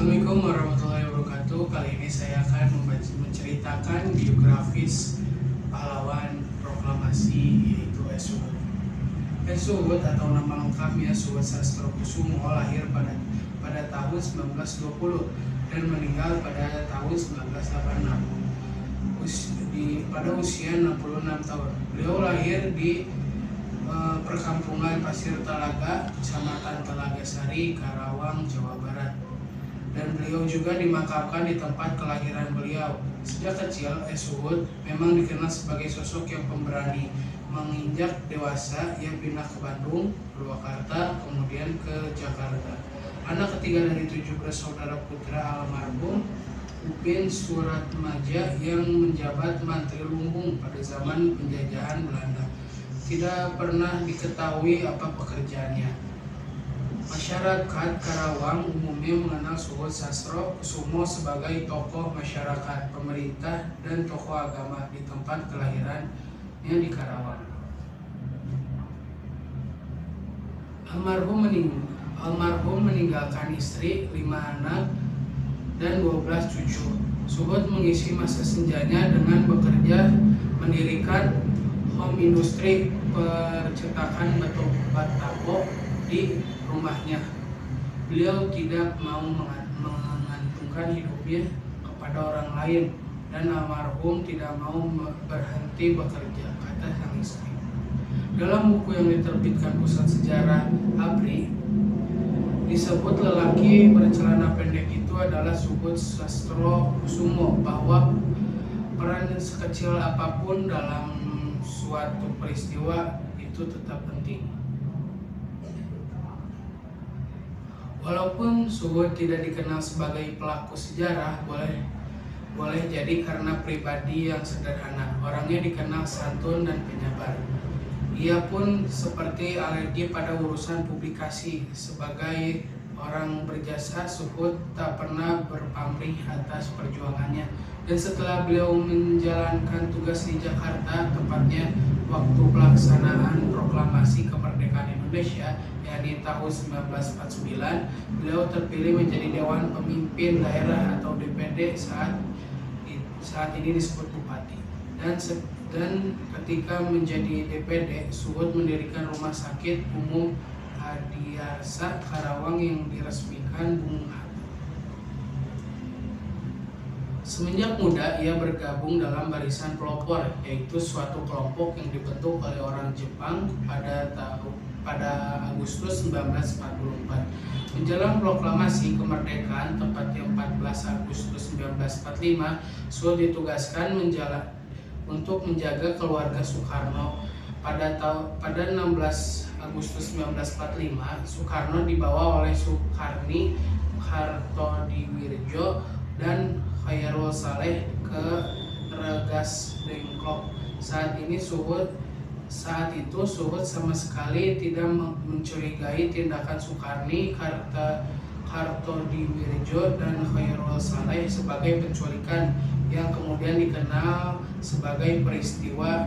Assalamualaikum warahmatullahi wabarakatuh. Kali ini saya akan menceritakan biografis pahlawan proklamasi yaitu S. Suhut. S. Suhut atau nama lengkapnya Suhut Sastrokusumo lahir pada tahun 1920 dan meninggal pada tahun 1986 pada usia 66 tahun. Beliau lahir di perkampungan Pasir Talaga, Kecamatan Telaga Sari, Karawang, Jawa Barat. Dan beliau juga dimakamkan di tempat kelahiran beliau. Sejak kecil, S. Suhut memang dikenal sebagai sosok yang pemberani. Menginjak dewasa, ia pindah ke Bandung, Purwakarta, kemudian ke Jakarta. Anak ketiga dari 7 bersaudara putra almarhum Upin Suratmaja yang menjabat Mantri Lumbung pada zaman penjajahan Belanda. Tidak pernah diketahui apa pekerjaannya. Masyarakat Karawang umumnya mengenal Suhut Sastrokusumo sebagai tokoh masyarakat, pemerintah, dan tokoh agama di tempat kelahirannya di Karawang. Almarhum meninggalkan istri, 5 anak, dan 12 cucu. Suhut mengisi masa senjanya dengan bekerja mendirikan home industri percetakan batu batako di rumahnya. Beliau tidak mau mengantungkan hidupnya kepada orang lain dan almarhum tidak mau berhenti bekerja, kata sang istri. Dalam buku yang diterbitkan Pusat Sejarah ABRI disebut lelaki bercelana pendek itu adalah Suhut Sastrokusumo, bahwa peran sekecil apapun dalam suatu peristiwa itu tetap penting. Walaupun Suhut tidak dikenal sebagai pelaku sejarah, boleh jadi karena pribadi yang sederhana. Orangnya dikenal santun dan penyabar. Ia pun seperti alergi pada urusan publikasi. Sebagai orang berjasa, Suhut tak pernah berpamrih atas perjuangannya. Dan setelah beliau menjalankan tugas di Jakarta, tepatnya waktu pelaksanaan proklamasi kemerdekaan Indonesia, yakni tahun 1949, beliau terpilih menjadi Dewan Pemimpin Daerah atau DPD, saat ini disebut Bupati. Dan ketika menjadi DPD, Suhut mendirikan Rumah Sakit Umum Adiarsa Karawang yang diresmikan Bung Hatta. Semenjak muda, ia bergabung dalam barisan pelopor, yaitu suatu kelompok yang dibentuk oleh orang Jepang pada Agustus 1944. Menjelang proklamasi kemerdekaan, tepatnya 14 Agustus 1945, Suhut ditugaskan untuk menjaga keluarga Soekarno. Pada 16 Agustus 1945, Soekarno dibawa oleh Soekarni, Kartodiwirjo, dan Khairul Saleh ke Regas Dengklok. Saat itu Suhut sama sekali tidak mencurigai tindakan Soekarni, Kartodiwirjo, dan Khairul Saleh sebagai penculikan yang kemudian dikenal sebagai peristiwa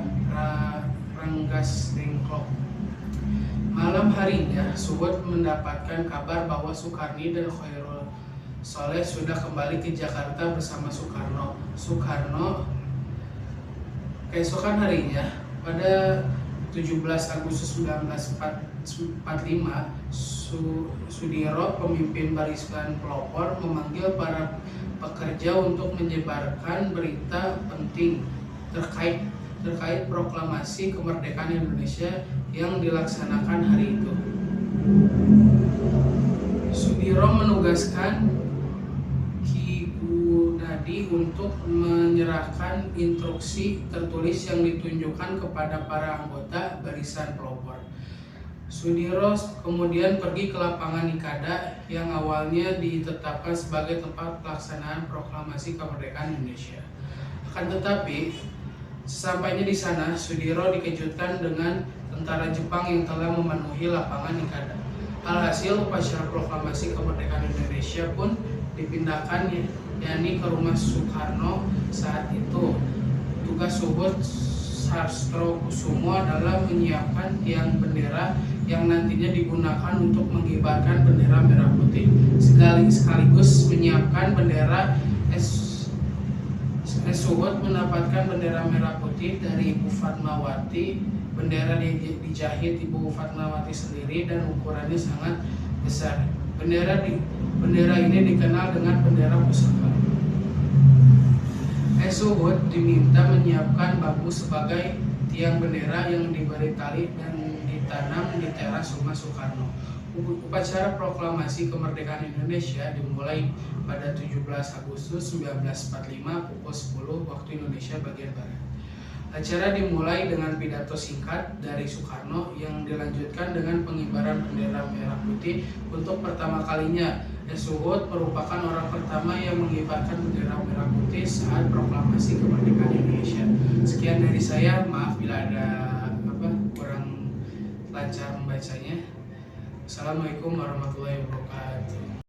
Rengas Dengklok. Malam harinya, Suhut mendapatkan kabar bahwa Soekarni dan Khairul Saleh sudah kembali ke Jakarta bersama Soekarno. Keesokan harinya, pada 17 Agustus 1945, Sudiro, pemimpin barisan pelopor, memanggil para pekerja untuk menyebarkan berita penting terkait proklamasi kemerdekaan Indonesia yang dilaksanakan hari itu. Sudiro menugaskan Ki Gunadi untuk menyerahkan instruksi tertulis yang ditunjukkan kepada para anggota barisan pelopor. Sudiro kemudian pergi ke lapangan Ikada yang awalnya ditetapkan sebagai tempat pelaksanaan proklamasi kemerdekaan Indonesia. Akan tetapi, sesampainya di sana, Sudiro dikejutkan dengan tentara Jepang yang telah memenuhi lapangan Ikada. Alhasil, upacara proklamasi kemerdekaan Indonesia pun dipindahkan, yakni ke rumah Soekarno saat itu. Tugas Suhut Sastrokusumo adalah menyiapkan tiang bendera yang nantinya digunakan untuk mengibarkan bendera merah putih, sekaligus menyiapkan bendera Suhud mendapatkan bendera merah putih dari Ibu Fatmawati. Bendera dijahit Ibu Fatmawati sendiri dan ukurannya sangat besar. Bendera ini dikenal dengan bendera pusaka. Suhud diminta menyiapkan bambu sebagai tiang bendera yang diberi tali dan ditanam di teras rumah Soekarno. Upacara proklamasi kemerdekaan Indonesia dimulai pada 17 Agustus 1945 pukul 10 waktu Indonesia bagian Barat. Acara dimulai dengan pidato singkat dari Soekarno yang dilanjutkan dengan pengibaran bendera merah putih untuk pertama kalinya. Suhud merupakan orang pertama yang mengibarkan bendera merah putih saat proklamasi kemerdekaan Indonesia. Sekian dari saya, maaf bila ada kurang lancar membacanya. Assalamualaikum warahmatullahi wabarakatuh.